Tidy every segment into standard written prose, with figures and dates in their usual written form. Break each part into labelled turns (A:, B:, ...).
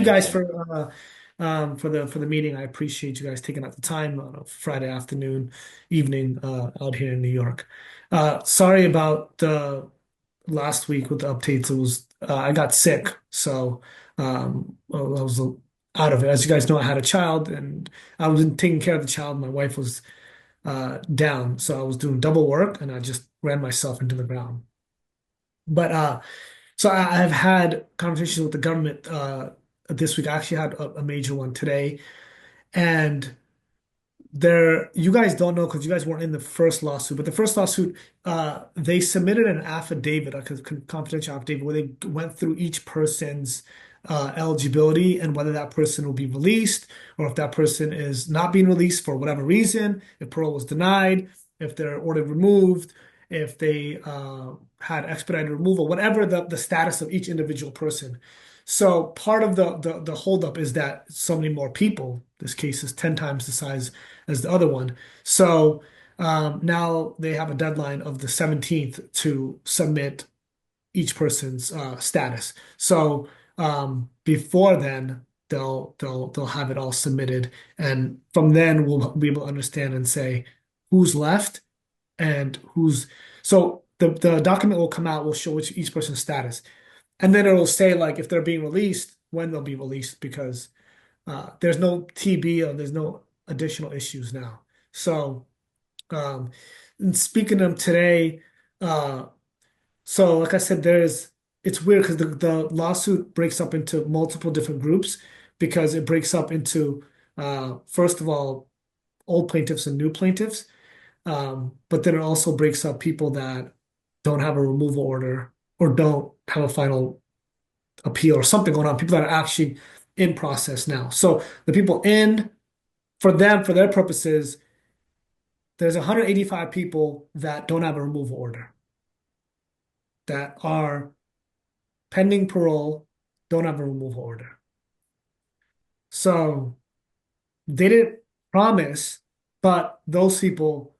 A: You guys for the meeting. I appreciate you guys taking out the time on a Friday afternoon, evening out here in New York. Sorry about the last week with the updates. It was I got sick, so I was out of it. As you guys know, I had a child, and I was taking care of the child. My wife was down, so I was doing double work, and I just ran myself into the ground. But so I've had conversations with the government this week. I actually had a major one today, and you guys don't know because you guys weren't in the first lawsuit, but the first lawsuit, they submitted an affidavit, a confidential affidavit, where they went through each person's eligibility and whether that person will be released or if that person is not being released for whatever reason, if parole was denied, if they're ordered removed, if they had expedited removal, whatever the status of each individual person. So part of the holdup is that so many more people, this case is 10 times the size as the other one. So now they have a deadline of the 17th to submit each person's status. So before then, they'll have it all submitted, and from then we'll be able to understand and say who's left and who's. So the document will come out, will show each person's status, and then it'll say like if they're being released, when they'll be released, because there's no TB or there's no additional issues now. So, um, and speaking of today, uh, so like I said, it's weird because the lawsuit breaks up into multiple different groups because it breaks up into first of all, old plaintiffs and new plaintiffs. But then it also breaks up people that don't have a removal order or don't have a final appeal or something going on, people that are actually in process now. So the people in, for them, for their purposes, there's 185 people that don't have a removal order that are pending parole, don't have a removal order. So they didn't promise, but those people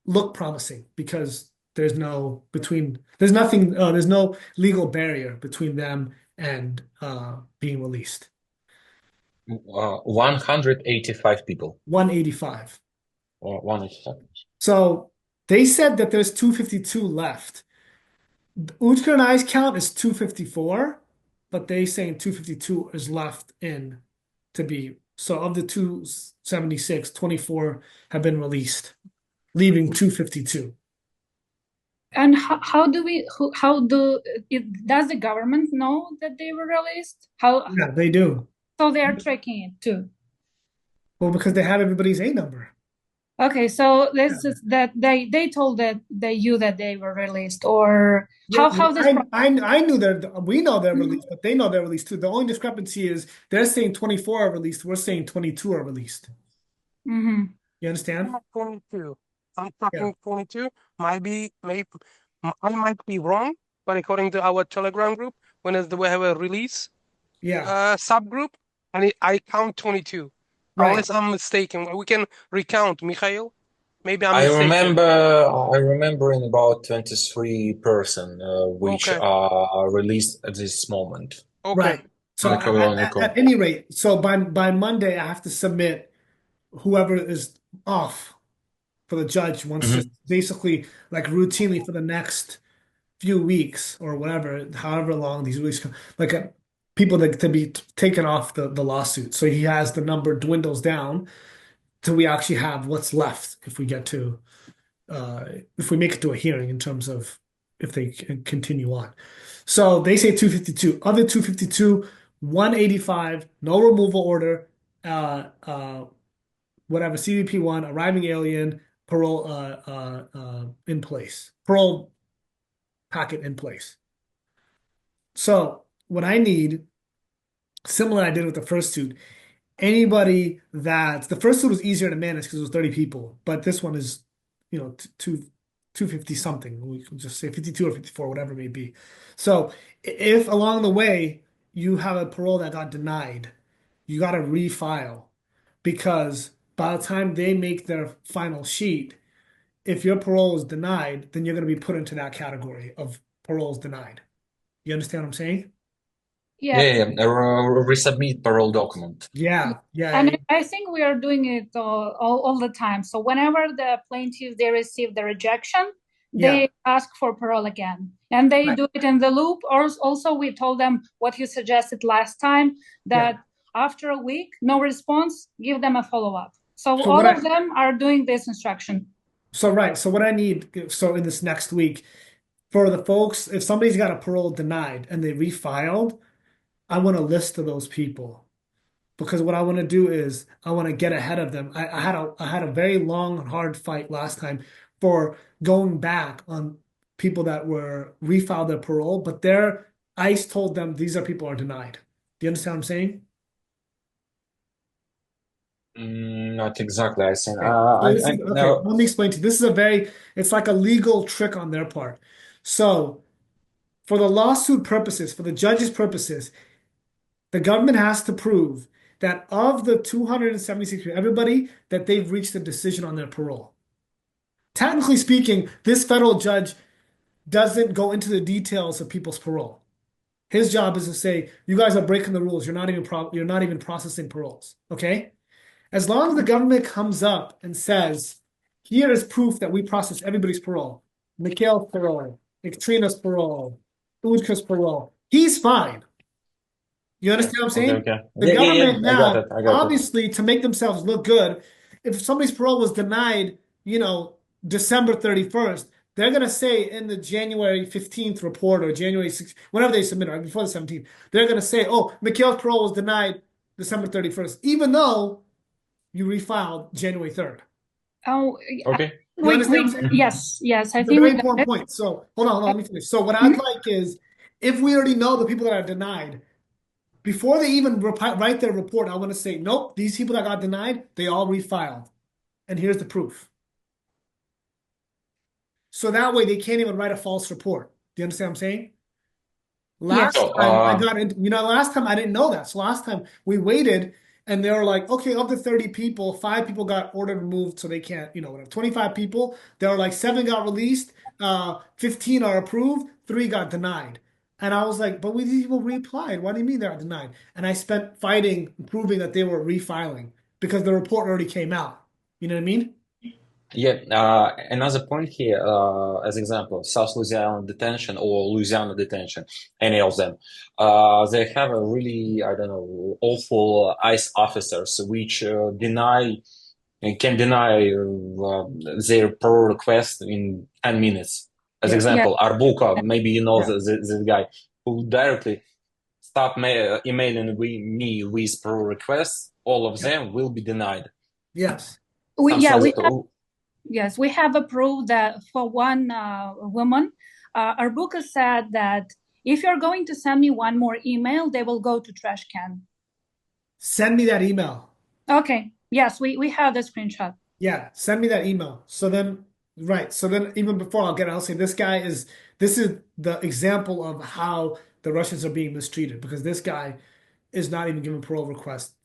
A: look promising because there's no legal barrier between them and being released.
B: 185 people
A: 185.
B: or 185.
A: So they said that there's 252 left. Utkar and I's count is 254, but they saying 252 is left in to be. So of the 276, 24 have been released, leaving 252.
C: And how do does the government know that they were released? How
A: Yeah, they do.
C: so they are tracking it too.
A: Well, because they have everybody's A number.
C: Okay, so
A: Yeah.
C: this is that they told that that they were released, or
A: Yeah,
C: how this
A: I knew that we know they're released, but they know they're released too. The only discrepancy is they're saying 24 are released, we're saying 22 are released.
C: mm-hmm.
A: You understand?
D: 22. I'm
A: Yeah.
D: talking 22. Maybe I might be wrong, but according to our Telegram group, we have a release
A: Yeah.
D: subgroup, and I count 22.
A: Right.
D: Unless I'm mistaken, we can recount, Mikhail. Maybe I'm
B: I
D: mistaken.
B: remember I remember in about 23% which
D: Okay,
B: are released at this moment.
D: okay.
A: Right. So
B: Nicole.
A: at any rate, so by Monday I have to submit whoever is off for the judge wants to
B: Mhm.
A: basically like routinely for the next few weeks or whatever, however long these weeks come, like people that to be taken off the lawsuit. So he has the number dwindles down till we actually have what's left if we get to uh if we make it to a hearing in terms of if they can continue on. So they say 252. Other 252, 185, no removal order, whatever, CBP1, arriving alien, parole in place, parole packet in place. So what I need, similar I did with the first suit, anybody that the first suit was easier to manage because it was 30 people, but this one is, two 250 something. We can just say 52 or 54, whatever it may be. So if along the way you have a parole that got denied, you got to refile because by the time they make their final sheet, if your parole is denied, then you're going to be put into that category of paroles denied. You understand what I'm saying?
C: Yeah.
B: Resubmit parole document.
A: Yeah,
C: And
A: yeah,
C: I think we are doing it all the time. So whenever the plaintiff they receive the rejection,
A: yeah,
C: they ask for parole again, and they
A: right,
C: do it in the loop. Or also, we told them what you suggested last time,
A: yeah.
C: that after a week, no response, give them a follow-up. So
A: So what
C: all
A: I
C: of them are doing this instruction.
A: so right, so what I need so in this next week for the folks, if somebody's got a parole denied and they refiled, I want a list of those people. Because what I want to do is I want to get ahead of them. I had a very long and hard fight last time for going back on people that were refiled their parole, but their ICE told them these are people are denied. Do you understand what I'm saying?
B: Not exactly. I think.
A: Okay. So this is okay.
B: No.
A: Let me explain to you. This is a very, it's like a legal trick on their part. So for the lawsuit purposes, for the judge's purposes, the government has to prove that of the 276 people, everybody, that they've reached a decision on their parole. Technically speaking, this federal judge doesn't go into the details of people's parole. His job is to say, you guys are breaking the rules. You're not even processing paroles. Okay? As long as the government comes up and says, here is proof that we process everybody's parole. Mikhail's parole, Katrina's parole, Udka's parole. He's fine. You
B: Okay.
A: understand what I'm
B: Okay.
A: saying?
B: Okay.
A: The
B: Yeah.
A: government
B: I got it.
A: now,
B: I got it.
A: obviously, to make themselves look good, if somebody's parole was denied, December 31st, they're going to say in the January 15th report or January 6th, whenever they submit it, right, before the 17th, they're going to say, oh, Mikhail's parole was denied December 31st, even though you refiled January 3rd.
C: Oh,
B: Okay.
A: You understand what I'm saying?
C: yes, I
A: It's a
C: think we
A: very
C: got
A: important
C: it.
A: point. So hold on, let me finish. So what I'd like is if we already know the people that are denied, before they even write their report, I want to say, nope, these people that got denied, they all refiled. And here's the proof. So that way they can't even write a false report. Do you understand what I'm saying?
C: Yes.
A: Last
B: So,
A: time I got into, last time I didn't know that. So last time we waited and they were like, okay, of the 30 people, 5 people got ordered removed, so they can't, whatever. 25 people, there were like 7 got released, 15 are approved, 3 got denied. And I was like, but these people reapplied. What do you mean they're denied? And I spent fighting, proving that they were refiling because the report already came out. You know what I mean?
B: yeah, another point here, as example, South Louisiana detention or Louisiana detention, any of them, they have a really, I don't know, awful ICE officers which can deny their parole request in 10 minutes. As
A: Yeah.
C: Yeah.
B: example, Arbuka, maybe you know
A: Yeah.
B: the guy who directly stop emailing me with parole requests, all of
A: Yeah.
B: them will be denied.
A: Yes.
B: Something like
C: We
B: that.
C: have, yes, we have approved that for one woman. Arbuka said that if you're going to send me one more email, they will go to trash can.
A: Send me that email.
C: Okay. Yes, we have the screenshot.
A: Yeah, send me that email. So then, right. So then, even before I'll say this is the example of how the Russians are being mistreated because this guy is not even giving parole requests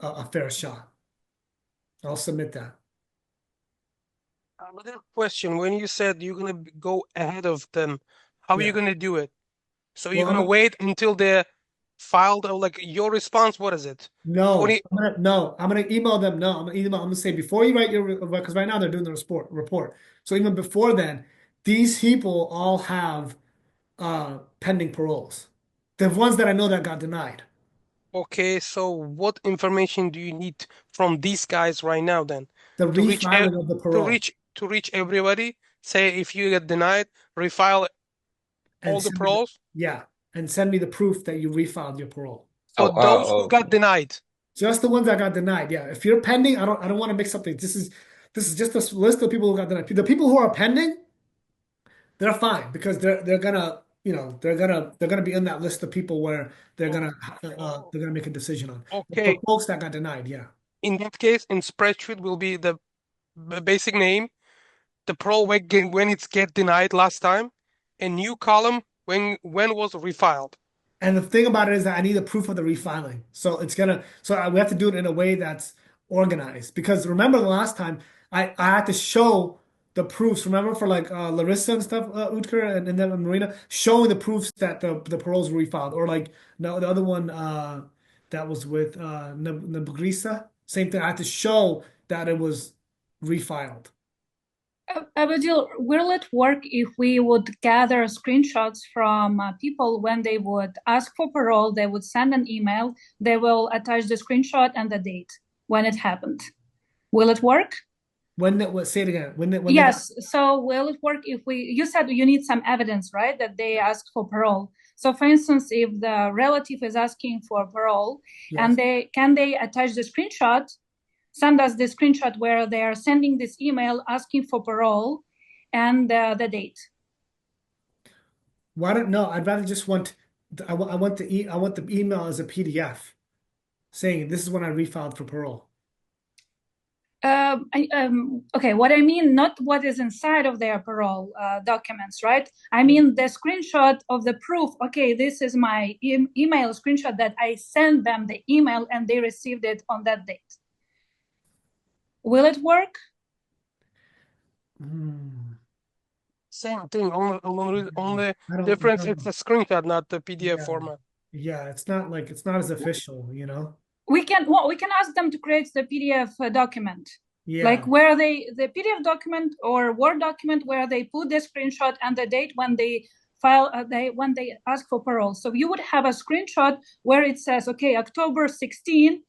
A: a fair shot. I'll submit that.
D: Another question, when you said you're gonna go ahead of them, how are you
A: Yeah.
D: gonna do it? So you're
A: Well,
D: gonna wait until they're filed, or like your response, what is it? 20.
A: I'm gonna email them. No, I'm gonna say before you write your because right now they're doing the report. So even before then, these people all have pending paroles. The ones that I know that got denied.
D: Okay, so what information do you need from these guys right now then
A: The
D: to reach
A: refiling of the parole
D: to reach everybody? Say if you get denied, refile
A: and
D: all the
A: send me the,
D: paroles
A: yeah, and send me the proof that you refiled your parole.
D: for
B: Oh,
D: those who got denied.
A: Just the ones that got denied. Yeah. If you're pending, I don't want to mix up things. This is just a list of people who got denied. The people who are pending, they're fine because they're gonna, they're gonna be in that list of people where they're gonna make a decision on. But for
D: Okay,
A: folks that got denied, yeah.
D: in that case, in spreadsheet will be the basic name, the parole when it's get denied last time, a new column when was refiled.
A: And the thing about it is that I need a proof of the refiling. We have to do it in a way that's organized. Because remember the last time I had to show the proofs. Remember for like Larissa and stuff, Utker and then Marina, showing the proofs that the paroles were refiled, or like no, the other one that was with Nabrisa, same thing. I had to show that it was refiled.
C: Abadir, will it work if we would gather screenshots from people when they would ask for parole? They would send an email, they will attach the screenshot and the date when it happened. Will it work?
A: Say it again. When they got,
C: Yes. So will it work if you said you need some evidence, right? That they asked for parole. So for instance, if the relative is asking for parole and
A: yes.
C: they attach the screenshot, send us the screenshot where they are sending this email asking for parole and the date.
A: Why don't no? I'd rather just want I want I want the email as a PDF saying this is when I refiled for parole.
C: Okay, what I mean, not what is inside of their parole documents, right? I mean the screenshot of the proof. Okay, this is my email screenshot that I sent them the email and they received it on that date. Will it work?
D: Same thing. Only
A: I don't
D: difference, it's
A: know.
D: a screenshot, not the PDF
A: Yeah.
D: format.
A: Yeah, it's not as official, you know?
C: We can ask them to create the PDF document. Like
A: Yeah.
C: where the PDF document or Word document where they put the screenshot and the date when they file when they ask for parole. So you would have a screenshot where it says, okay, October 16,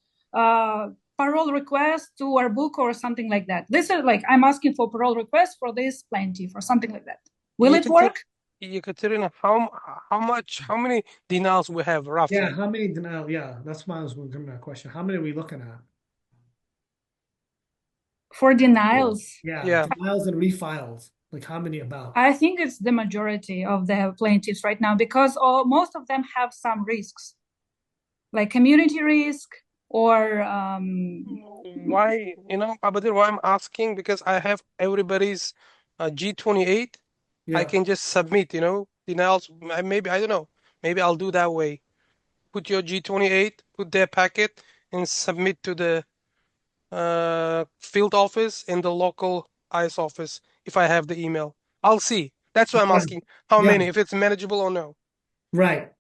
C: parole request to our book or something like that. This is like I'm asking for parole request for this plaintiff or something like that. Will it work?
D: Ekaterina, how many denials we have
A: Yeah,
D: roughly?
A: how many denial? Yeah, that's why I was going to that question. How many are we looking at?
C: For denials,
A: Yeah,
D: Yeah.
A: denials and refiles. Like how many about?
C: I think it's the majority of the plaintiffs right now because most of them have some risks, like community risk or
D: Why, Abadir, why I'm asking? Because I have everybody's G28. I
A: Yeah.
D: can just submit, denials. Maybe, I don't know. Maybe I'll do that way. Put your G28, put their packet, and submit to the field office and the local ICE office if I have the email. I'll see. That's why I'm
A: Yeah.
D: asking how
A: Yeah.
D: many, if it's manageable or no.
A: Right.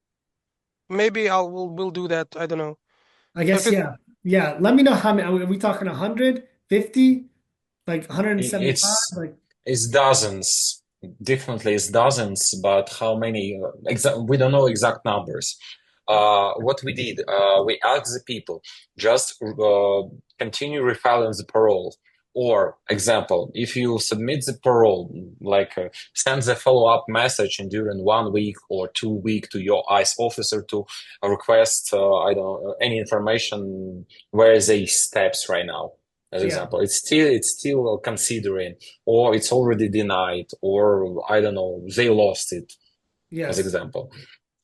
D: Maybe we'll do that. I don't know.
A: I
D: So if
A: guess,
D: it's
A: yeah. Yeah. Let me know how many. Are we talking 100, 50, like 175?
B: It's
A: Like,
B: it's dozens. Definitely, it's dozens. But how many? We don't know exact numbers. What we did, we asked the people just continue refiling the parole. Or example, if you submit the parole, like send the follow-up message and during 1 week or 2 week to your ICE officer to request, I don't know, any information where they steps right now. As
A: yeah.
B: example, it's still considering, or it's already denied, or I don't know, they lost it. As
A: Yes.
B: example.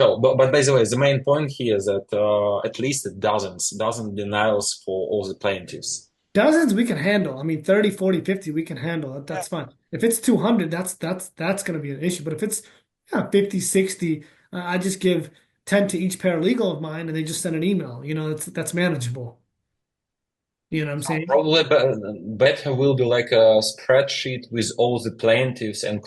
B: So, but by the way, the main point here is that at least dozen denials for all the plaintiffs.
A: Dozens we can handle. I mean, 30, 40, 50 we can handle.
D: yeah,
A: That's fine. If it's 200, that's going to be an issue. But if it's 50, 60, I just give 10 to each paralegal of mine and they just send an email. You know, that's manageable. You know what I'm saying?
B: Probably better will be like a spreadsheet with all the plaintiffs and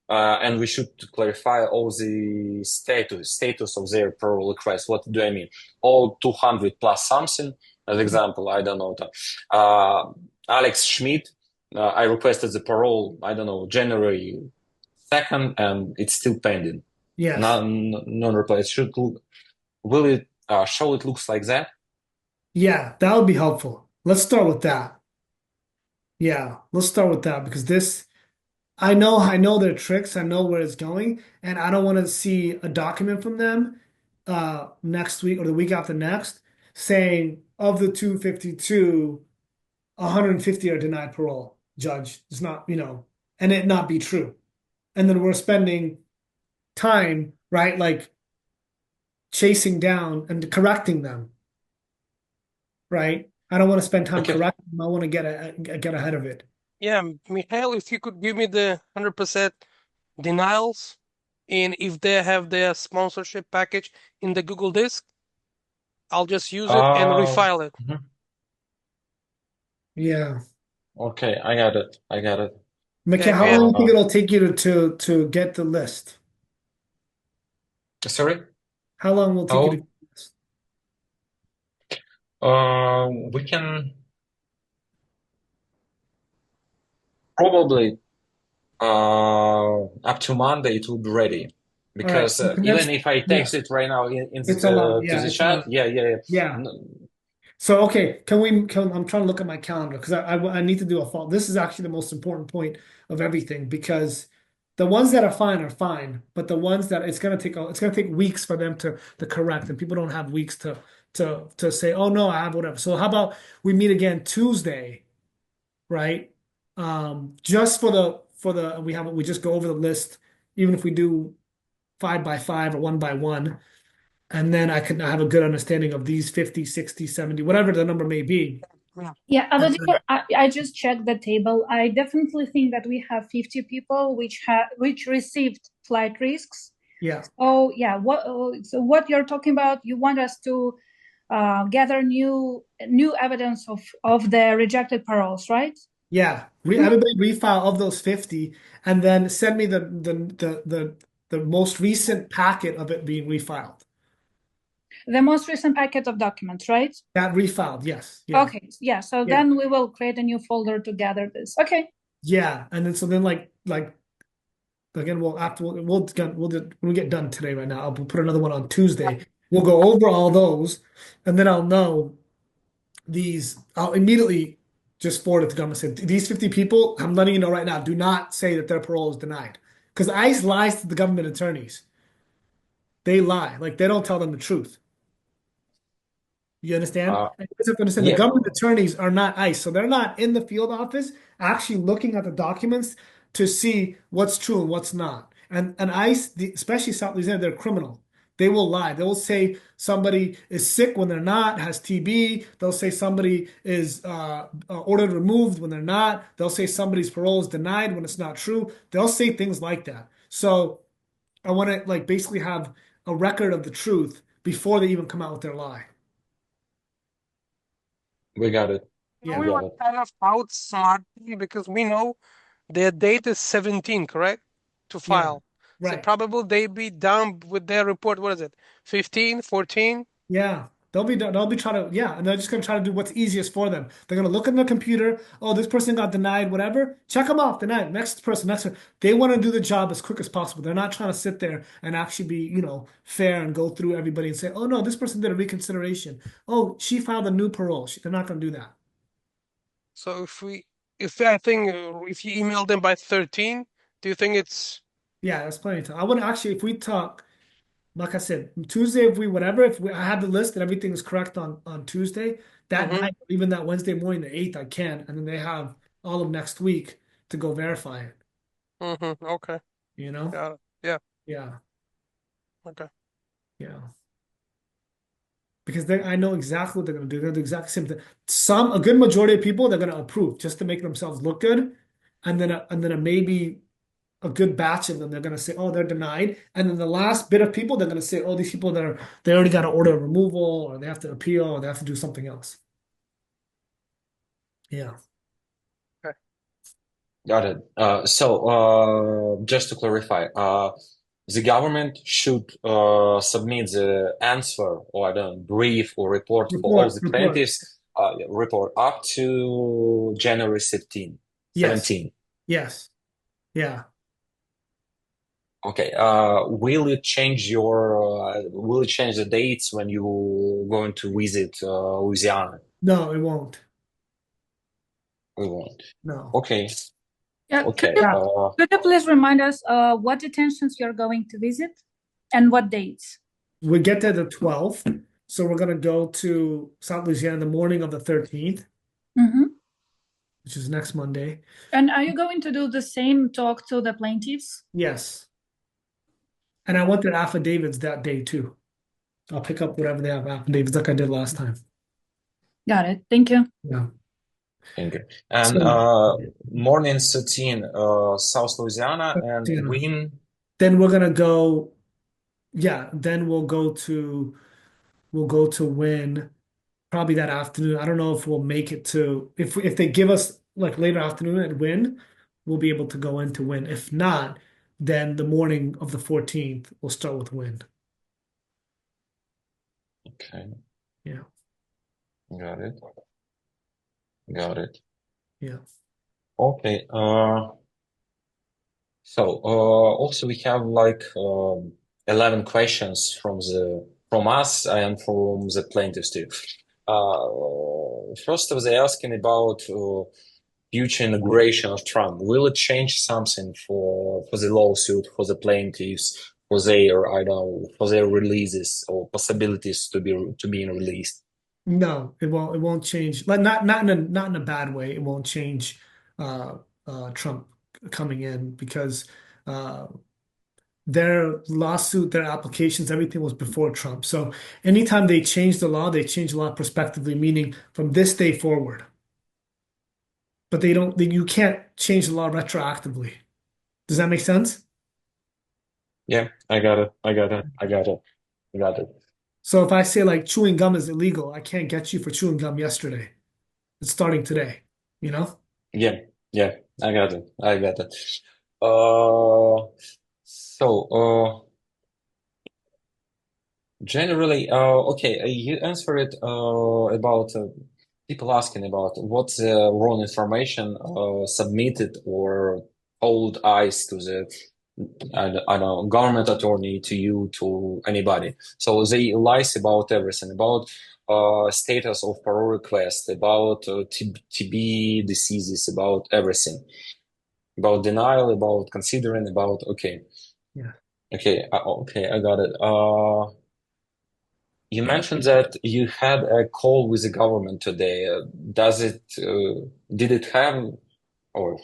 B: and we should clarify all the status of their parole request. What do I mean? All 200 plus something. As example, I don't know. Alex Schmidt, I requested the parole, I don't know, January 2nd, and it's still pending.
A: Yes.
B: Non-reply. Will it show it looks like that?
A: Yeah, that would be helpful. Let's start with that. Yeah, let's start with that because I know their tricks, I know where it's going, and I don't want to see a document from them next week or the week after next saying of the 252, 150 are denied parole, judge. It's not, and it not be true. And then we're spending time, right, like chasing down and correcting them, right? I don't want to spend time
B: Okay.
A: correcting them. I want to get ahead of it.
D: yeah, Mikhail, if you could give me the 100% denials, and if they have their sponsorship package in the Google Disk, I'll just use it and
B: Uh,
D: refile it.
B: mhm.
A: Yeah.
B: Okay, I got it. I got it.
A: Mikhail,
D: Yeah,
A: how
D: yeah.
A: long do you think
B: Uh,
A: it'll take you to get the list?
B: Sorry?
A: How long will it take you to
B: How?
A: get the list?
B: We can probably up to Monday it will be ready.
A: All right,
B: Because
A: so
B: even
A: commence.
B: if I
A: Yeah,
B: text it right now
A: it's a lot.
B: to
A: Yeah,
B: the
A: it's a
B: chat,
A: lot.
B: yeah, yeah, yeah.
A: Yeah.
B: No,
A: So okay, I'm trying to look at my calendar because I need to do a fall. This is actually the most important point of everything because the ones that are fine, but the ones that it's gonna take weeks for them to correct, and people don't have weeks to say, oh no, I have whatever. So how about we meet again Tuesday, right? Just for the we just go over the list, even if we do 5 by 5 or 1 by 1, and then I have a good understanding of these 50, 60, 70, whatever the number may be.
D: Yeah.
C: Yeah,
A: And
C: Abadir, I just checked the table. I definitely think that we have 50 people which received flight risks.
A: yeah,
C: Oh yeah, what you're talking about? You want us to gather new evidence of the rejected paroles, right?
A: yeah.
C: Mhm.
A: Everybody refile of those 50 and then send me the most recent packet of it being refiled.
C: The most recent packet of documents, right?
A: That refiled, yes. Yeah.
C: Okay, yeah. So
A: Yeah.
C: then we will create a new folder to gather this. Okay.
A: Yeah. And then so then like again, when we get done today right now, I'll put another one on Tuesday. We'll go over all those and then I'll know I'll immediately just forward it to government and say, these 50 people, I'm letting you know right now, do not say that their parole is denied. Because ICE lies to the government attorneys. They lie. Like they don't tell them the truth. You understand?
B: uh,
A: And you just have to understand the
B: yeah,
A: government attorneys are not ICE. So they're not in the field office actually looking at the documents to see what's true and what's not. And ICE, especially South Louisiana, they're criminal. They will lie. They will say somebody is sick when they're not, has TB. They'll say somebody is ordered removed when they're not. They'll say somebody's parole is denied when it's not true. They'll say things like that. So I want to like basically have a record of the truth before they even come out with their lie.
B: we got it.
A: Yeah.
B: We
D: We
B: got
D: were
B: it.
D: kind of outsmartly because we know their date is 17, correct? To
A: Yeah,
D: file. So
A: right.
D: probably they be done with their report. What is it? 15, 14?
A: Yeah. They'll be trying to, yeah, and they're just gonna try to do what's easiest for them. They're gonna look in their computer, oh, this person got denied, whatever. Check them off, denied. Next person, next one. They want to do the job as quick as possible. They're not trying to sit there and actually be, fair and go through everybody and say, oh no, this person did a reconsideration. Oh, she filed a new parole. They're not gonna do that.
D: So I think if you email them by 13, do you think it's
A: Yeah, that's plenty of time. I would actually, if we talk, like I said, Tuesday, if we whatever, I have the list and everything is correct on Tuesday, that
D: mm-hmm,
A: night, even that Wednesday morning, the 8th, I can, and then they have all of next week to go verify it,
D: mm-hmm, okay.
A: you know?
D: Got it. Yeah,
A: Yeah,
D: okay.
A: yeah. Because I know exactly what they're gonna do. They're gonna do the exact same thing. A good majority of people, they're gonna approve just to make themselves look good, and then maybe a good batch of them, they're gonna say, oh, they're denied, and then the last bit of people, they're gonna say, oh, these people they already got an order of removal, or they have to appeal, or they have to do something else. Yeah.
D: Okay.
B: Got it. Just to clarify, the government should submit the answer or I don't know, brief or report for all
A: Report,
B: the
A: report.
B: plaintiffs report up to January 17,
A: Yes,
B: 17.
A: yes, yeah.
B: Okay. Will it change the dates when you going to visit Louisiana?
A: No, it won't.
B: We won't.
A: No.
B: Okay.
C: Yeah,
B: Okay.
A: Yeah,
C: could you please remind us what detentions you're going to visit and what dates?
A: we get there the 12th, so we're gonna go to South Louisiana the morning of the 13th,
C: Mm-hmm.
A: which is next Monday.
C: And are you going to do the same talk to the plaintiffs?
A: Yes. And I want their affidavits that day too. I'll pick up whatever they have affidavits like I did last time.
C: Got it. Thank you.
A: Yeah.
B: Thank you. And
A: So,
B: morning 13, South Louisiana and
A: you know,
B: Win.
A: then we're gonna go, yeah, then we'll go to Win probably that afternoon. I don't know if we'll make it to if they give us like later afternoon at Win, we'll be able to go into Win. If not, then the morning of the 14th, we'll start with Win.
B: Okay,
A: Yeah.
B: got it. Got it.
A: Yeah.
B: Okay. So also we have like 11 questions from us and from the plaintiffs too. First of they asking about future inauguration of Trump. Will it change something for the lawsuit, for the plaintiffs, for their I don't know, for their releases or possibilities to being released?
A: No, it won't. It won't change. Like not in a bad way. It won't change Trump coming in because uh, their lawsuit, their applications, everything was before Trump. So anytime they change the law, they change the law prospectively, meaning from this day forward. But they don't. You can't change the law retroactively. Does that make sense?
B: Yeah, I got it. I got it. I got it. I got it.
A: So if I say like chewing gum is illegal, I can't get you for chewing gum yesterday. It's starting today. You know?
B: Yeah, yeah, I got it. I got it. Uh, so generally, okay, you answered about people asking about what's the wrong information submitted or told eyes to the I don't know government attorney to you to anybody. So they lies about everything about status of parole request, about TB diseases, about everything, about denial, about considering, about okay,
A: Yeah.
B: okay, okay, I got it. You mentioned that you had a call with the government today. Did it have, or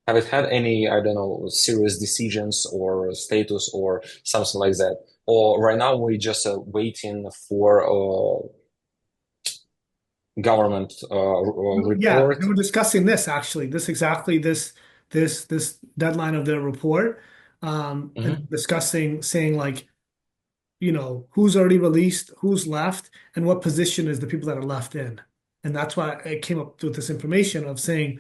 B: have it had any, I don't know, serious decisions or status or something like that? Or right now we're just waiting for government
A: Yeah,
B: report?
A: they were discussing this actually. This deadline of their report, and
B: Hmm.
A: discussing saying like, who's already released, who's left, and what position is the people that are left in. And that's why I came up with this information of saying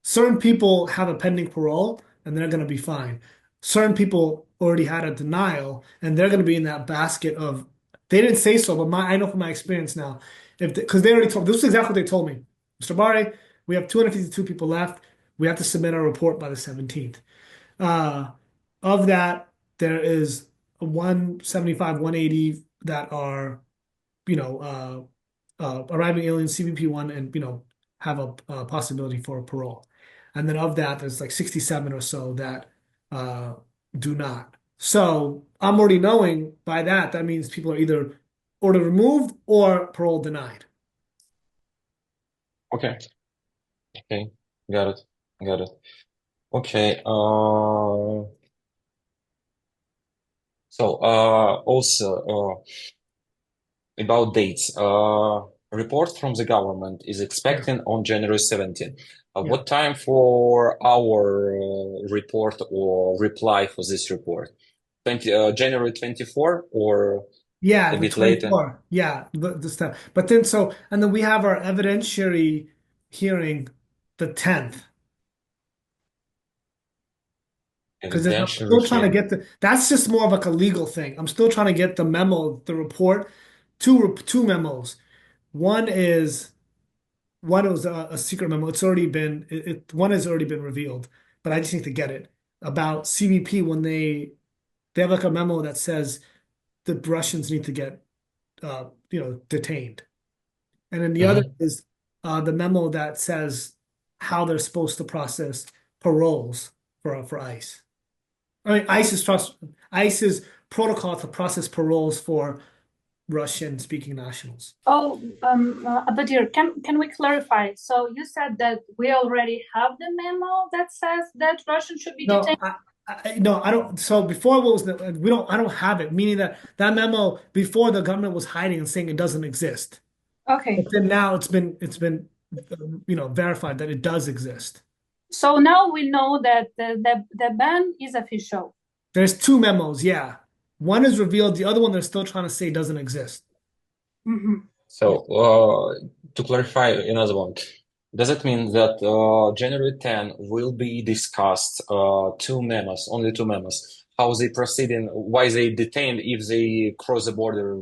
A: certain people have a pending parole and they're going to be fine. Certain people already had a denial and they're going to be in that basket of, they didn't say so, but I know from my experience now, if because they already told, this is exactly what they told me. Mr. Barre, we have 252 people left. We have to submit our report by the 17th. Uh, of that, there is 175, 180 that are, arriving aliens, CBP1, and have a possibility for a parole. And then of that, there's like 67 or so that uh, do not. So I'm already knowing by that, that means people are either order removed or parole denied.
B: Okay, okay, got it, got it. Okay, so also about dates. Report from the government is
A: Yeah,
B: expecting on January 17th.
A: yeah.
B: What time for our report or reply for this report? January 24 or
A: Yeah,
B: a
A: the
B: bit later?
A: 24. Yeah, the stuff. But then and then we have our evidentiary hearing the 10th. Because I'm
B: Evidentiary
A: still trying to
B: hearing.
A: get that's just more of like a legal thing. I'm still trying to get the memo, the report, two memos. One is one was a secret memo. It's already been one has already been revealed, but I just need to get it about CBP when they have like a memo that says the Russians need to get detained. And then the other
B: Hmm.
A: is the memo that says how they're supposed to process paroles for ICE. I mean, ICE's protocol to process paroles for Russian-speaking nationals.
C: Oh, Abadir, can we clarify? So you said that we already have the memo that says that Russians should be
A: No,
C: detained.
A: no, I don't. So before what was we don't. I don't have it. Meaning that memo before the government was hiding and saying it doesn't exist.
C: Okay.
A: But then now it's been verified that it does exist.
C: So now we know that the ban is official.
A: There's two memos. Yeah, one is revealed. The other one they're still trying to say doesn't exist.
C: Mhm.
A: Yeah.
B: So to clarify another one, does it mean that January 10 will be discussed two memos, only two memos, how they proceeding, why they detained if they cross the border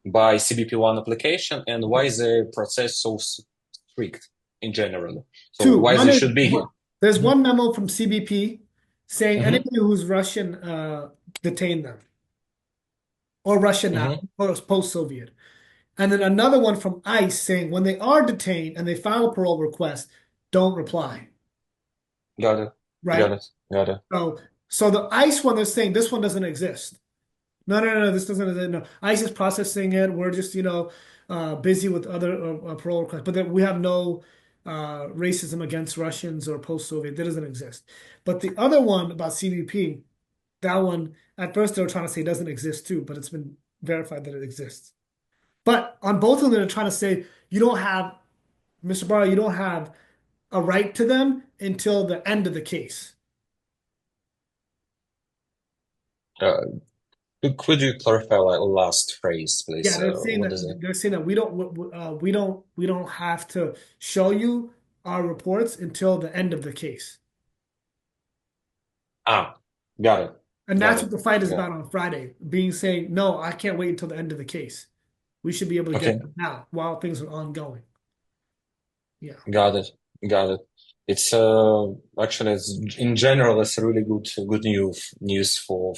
B: by CBP1 application, and why the process so strict in general? So
A: Two.
B: why
A: One
B: they
A: is
B: should be here?
A: there's
B: Mhm,
A: one memo from CBP saying
B: mhm,
A: anybody who's Russian, detain them, or Russian now,
B: mhm.
A: or post-Soviet. And then another one from ICE saying when they are detained and they file a parole request, don't reply.
B: Got it. Got
A: Right?
B: it. Got it.
A: So so the ICE one, they're saying this one doesn't exist. No, no, no, no, this doesn't exist. No. ICE is processing it. We're just, busy with other parole requests. But then we have no racism against Russians or post-Soviet. That doesn't exist. But the other one about CBP, that one, at first they were trying to say it doesn't exist too, but it's been verified that it exists. But on both of them, they're trying to say you don't have, Mr. Barr, you don't have a right to them until the end of the case.
B: Uh, could you clarify like last phrase,
A: Yeah,
B: please?
A: they're saying
B: What
A: that
B: is it?
A: we don't have to show you our reports until the end of the case.
B: Ah, got it.
A: And
B: Got
A: that's
B: it.
A: what the fight is
B: Yeah.
A: about on Friday, being saying, no, I can't wait until the end of the case. We should be able to get
B: Okay.
A: them now while things are ongoing. Yeah.
B: Got it. Got it. It's actually it's, in general it's really good news for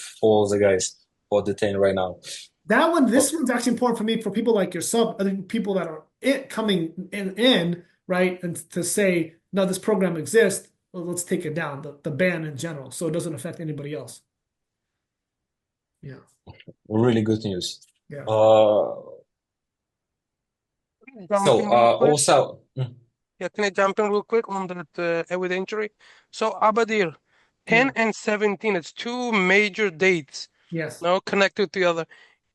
B: the guys who are detained right now.
A: That one,
B: Oh,
A: this one's actually important for me for people like yourself, other people that are coming in, right? And to say, no, this program exists, well, let's take it down, the ban in general, so it doesn't affect anybody else. Yeah.
B: really good news.
A: Yeah.
B: Uh,
D: Jump
B: so
D: in real quick.
B: also,
D: Yeah, can I jump in real quick on that evidentiary? So Abadir, 10
A: Yeah.
D: and 17, it's two major dates
A: Yes.
D: now connected to the other.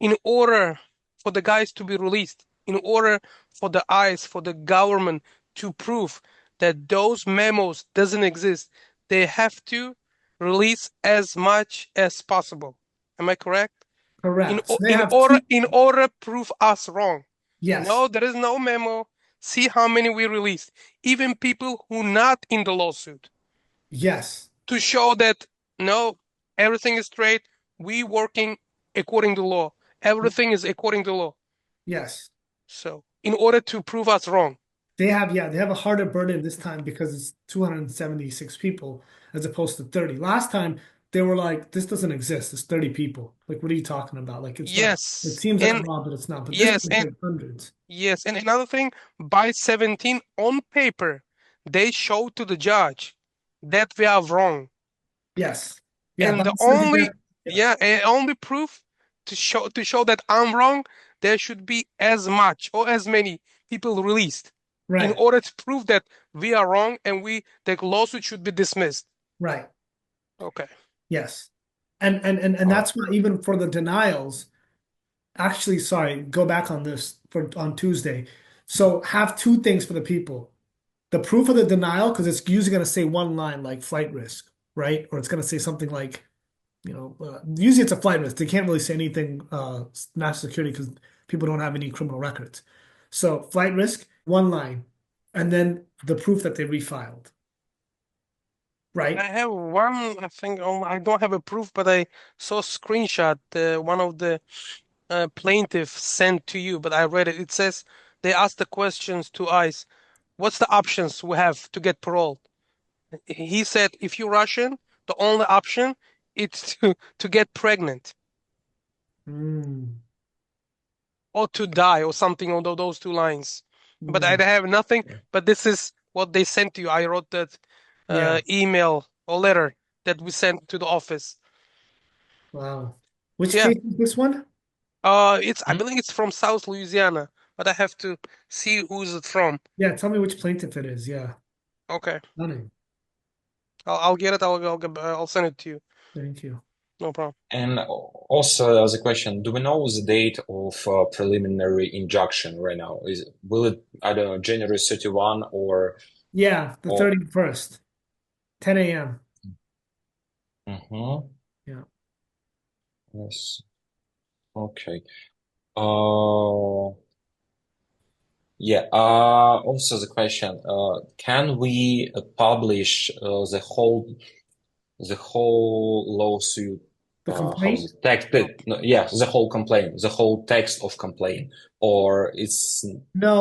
D: In order for the guys to be released, in order for the ICE, for the government to prove that those memos doesn't exist, they have to release as much as possible. Am I correct?
A: Correct. So they have two.
D: In order prove us wrong.
A: Yes.
D: No, there is no memo. See how many we released. Even people who not in the lawsuit
A: Yes.
D: to show that no, everything is straight. We working according to law. Everything is according to law.
A: Yes.
D: So in order to prove us wrong.
A: They have a harder burden this time because it's 276 people as opposed to 30. Last time they were like, this doesn't exist. It's 30 people. Like, what are you talking about? Like, it's not, it
D: Yes.
A: seems like a
D: And
A: lot, but it's not. But this
D: yes,
A: one's
D: and
A: like hundreds.
D: yes, and another thing, by 17 on paper, they show to the judge that we are wrong.
A: Yes. Yeah.
D: And
A: By
D: the
A: 17,
D: only
A: yes.
D: yeah, and only proof to show that I'm wrong, there should be as much or as many people released in
A: Right.
D: order to prove that we are wrong and the lawsuit should be dismissed.
A: Right.
D: Okay.
A: Yes. And
B: uh,
A: that's why even for the denials, actually, sorry, go back on this for on Tuesday. So have two things for the people. The proof of the denial, because it's usually going to say one line like flight risk, right? Or it's going to say something like, usually it's a flight risk. They can't really say anything national security because people don't have any criminal records. So flight risk, one line, and then the proof that they refiled,
D: I
A: right?
D: have one, I think, I don't have a proof, but I saw a screenshot one of the plaintiffs sent to you, but I read it. It says they asked the questions to ICE. What's the options we have to get parole? He said, if you're Russian, the only option is to get pregnant
A: Mm,
D: or to die or something on those two lines. But I
A: mm,
D: have nothing. But this is what they sent to you. I wrote that
A: yeah.
D: email or letter that we sent to the office.
A: Wow. Which
D: Yeah.
A: case is this one?
D: I believe it's from South Louisiana, but I have to see who's it from.
A: Yeah, tell me which plaintiff it is. Yeah.
D: Okay.
A: Stunning.
D: I'll get it. I'll send it to you.
A: Thank you.
D: No problem.
B: and also as a question, do we know the date of preliminary injunction right now? Will it, I don't know, January 31
A: Yeah, the
B: or
A: 31st, 10 a.m.
B: mhm.
A: Yeah.
B: Yes. Okay. Uh Yeah. Also the question, can we publish the whole lawsuit,
A: The
B: how's
A: complaint?
B: it text no, yeah, the whole complaint, the whole text of complaint, or it's
A: No,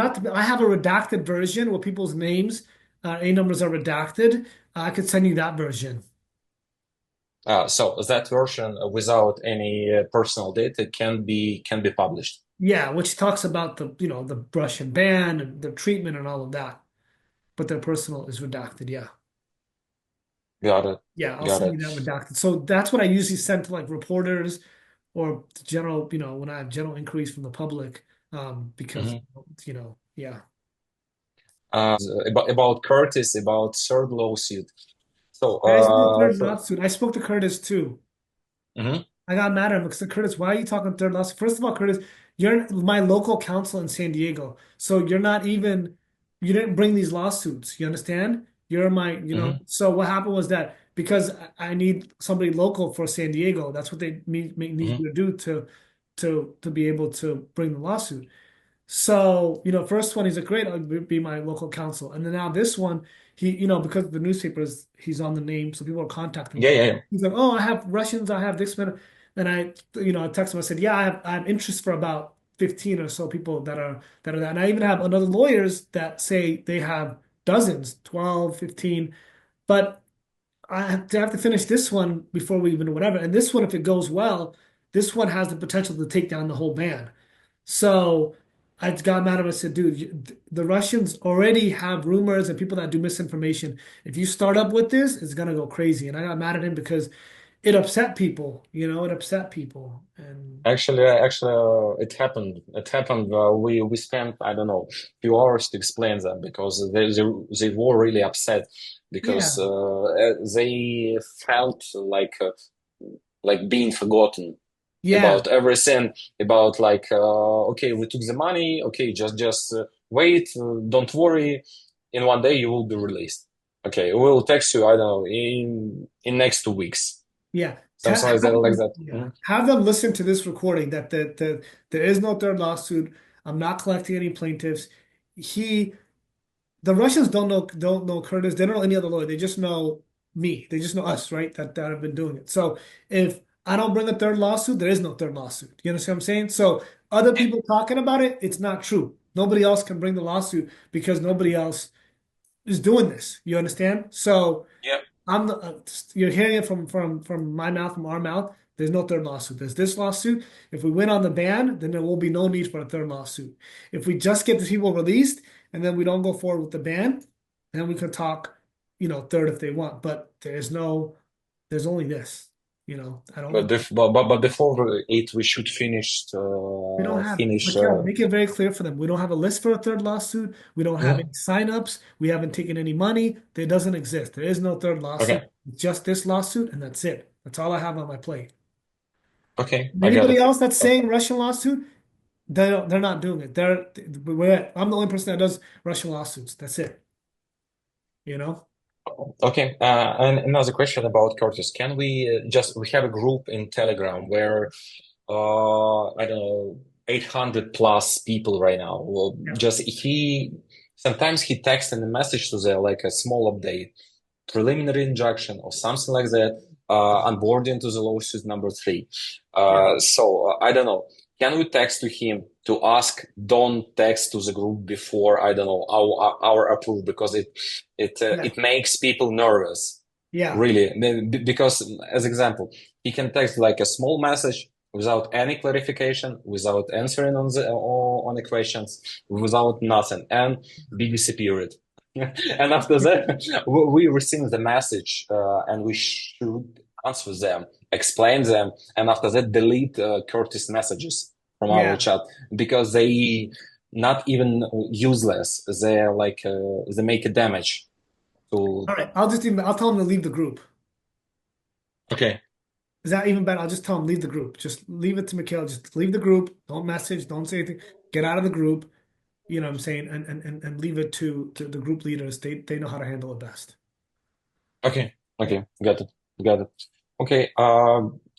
A: not to, I have a redacted version where people's names, A numbers are redacted. I could send you that version.
B: so that version without any personal data can be published.
A: Yeah, which talks about the Russian ban and the treatment and all of that. But their personal is redacted. Yeah.
B: Got it.
A: Yeah, I'll
B: Got
A: send you
B: it.
A: that redacted. So that's what I usually send to like reporters or the general, when I have general inquiries from the public, because,
B: Mhm.
A: yeah.
B: About Curtis, about third lawsuit. So,
A: There is no third
B: so
A: lawsuit. I spoke to Curtis too.
B: mhm.
A: I got mad at him because Curtis, why are you talking third lawsuit? First of all, Curtis, you're my local counsel in San Diego. So you didn't bring these lawsuits. You understand? You're
B: Mhm.
A: so what happened was that because I need somebody local for San Diego, that's what they need
B: Mhm.
A: you to do to be able to bring the lawsuit. So, first one, he's like, great, I'll be my local counsel. And then now this one, because of the newspapers, he's on the name, so people are contacting
B: Yeah,
A: him.
B: yeah, yeah.
A: He's like, oh, I have Russians, I have this man. Then I text him, I said, yeah, I have interest for about 15 or so people that are that. And I even have another lawyers that say they have dozens, 12, 15. But I have to finish this one before we even whatever. And this one, if it goes well, this one has the potential to take down the whole ban. So I got mad at him. I said, dude, the Russians already have rumors and people that do misinformation. If you start up with this, it's gonna go crazy. And I got mad at him because it upset people. It upset people. And
B: Actually, it happened. It happened. We spent, I don't know, few hours to explain them because they were really upset because
A: yeah,
B: they felt like being forgotten
A: yeah,
B: about everything, about like okay, we took the money, okay, just wait, don't worry, in one day you will be released. Okay, we'll text you, I don't know, in next 2 weeks,
A: yeah.
B: something like that, like that.
A: Yeah. Have them listen to this recording that there is no third lawsuit. I'm not collecting any plaintiffs. He The Russians don't know Curtis. They don't know any other lawyer. They just know me. They just know us, right? That have been doing it. So if I don't bring a third lawsuit, there is no third lawsuit. You understand what I'm saying? So other people talking about it, it's not true. Nobody else can bring the lawsuit because nobody else is doing this. You understand? So
B: Yeah.
A: you're hearing it from my mouth, from our mouth. There's no third lawsuit. There's this lawsuit. If we win on the ban, then there will be no need for a third lawsuit. If we just get the people released and then we don't go forward with the ban, then we could talk, third if they want. But there's only this. I don't
B: But,
A: know.
B: but before it, we should finish
A: We don't have,
B: finish.
A: Mikhail, make it very clear for them. We don't have a list for a third lawsuit. We don't have any
B: Mhm.
A: signups. We haven't taken any money. There doesn't exist. There is no third lawsuit.
B: Okay,
A: It's just this lawsuit, and that's it. That's all I have on my plate.
B: okay, I got
A: Anybody
B: it.
A: else that's saying Russian lawsuit, they're not doing it. I'm the only person that does Russian lawsuits. That's it. You know?
B: Okay, and another question about Curtis. Can we have a group in Telegram where I don't know 800 plus people right now. Well,
A: Yeah.
B: just sometimes he texts in a message to them like a small update, preliminary injunction or something like that, onboarding to the lawsuit number 3.
A: Yeah.
B: So I don't know. Can we text to him to ask? Don't text to the group before I don't know our approve because
A: Yeah.
B: it makes people nervous.
A: Yeah.
B: Really, because as example, he can text like a small message without any clarification, without answering on the questions, without nothing, and be disappeared. And after that, we receive the message, and we should answer them, explain them, and after that, delete Curtis messages from our
A: Yeah.
B: chat because they not even useless. They're like they make a damage to.
A: All right. I'll tell them to leave the group.
B: Okay.
A: Is that even better? I'll just tell them leave the group. Just leave it to Mikhail. Just leave the group. Don't message. Don't say anything. Get out of the group. You know what I'm saying? And leave it to the group leaders. They know how to handle it best.
B: Okay. Okay. Got it. Got it. Okay.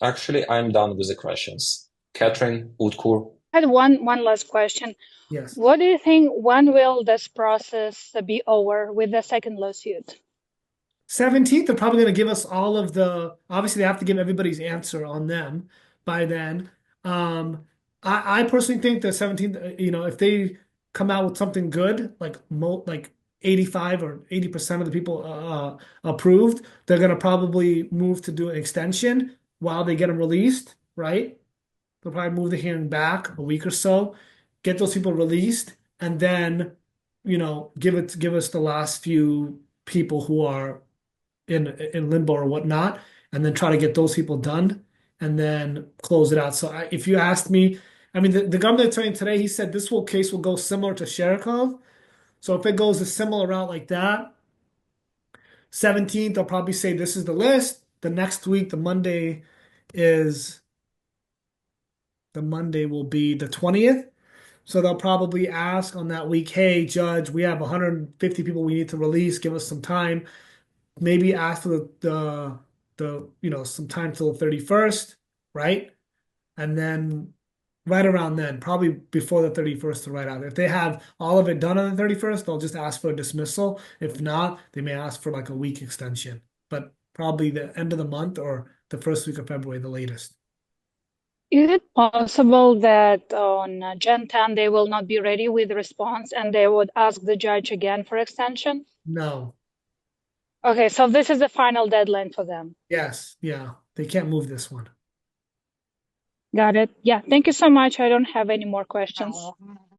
B: Actually, I'm done with the questions. Catherine, Utkur,
C: I had one last question.
A: Yes.
C: What do you think, when will this process be over with the second lawsuit?
A: 17th, they're probably going to give us all of the, obviously they have to give everybody's answer on them by then. I personally think the 17th, if they come out with something good, like 85 or 80% of the people approved, they're going to probably move to do an extension while they get them released, right? They'll probably move the hearing back a week or so, get those people released, and then, give us the last few people who are in limbo or whatnot, and then try to get those people done, and then close it out. So if you asked me, I mean, the government attorney today, he said this whole case will go similar to Sherikov. So if it goes a similar route like that, 17th, they'll probably say this is the list. The next week, is the Monday will be the 20th. So they'll probably ask on that week, hey, judge, we have 150 people we need to release. Give us some time. Maybe ask for some time till the 31st, right? And then right around then, probably before the 31st to write out. If they have all of it done on the 31st, they'll just ask for a dismissal. If not, they may ask for like a week extension, but probably the end of the month or the first week of February, the latest.
C: Is it possible that on Gen 10 they will not be ready with the response and they would ask the judge again for extension?
A: No.
C: Okay, so this is the final deadline for them.
A: Yes. Yeah. They can't move this one.
C: Got it. Yeah, thank you so much. I don't have any more questions.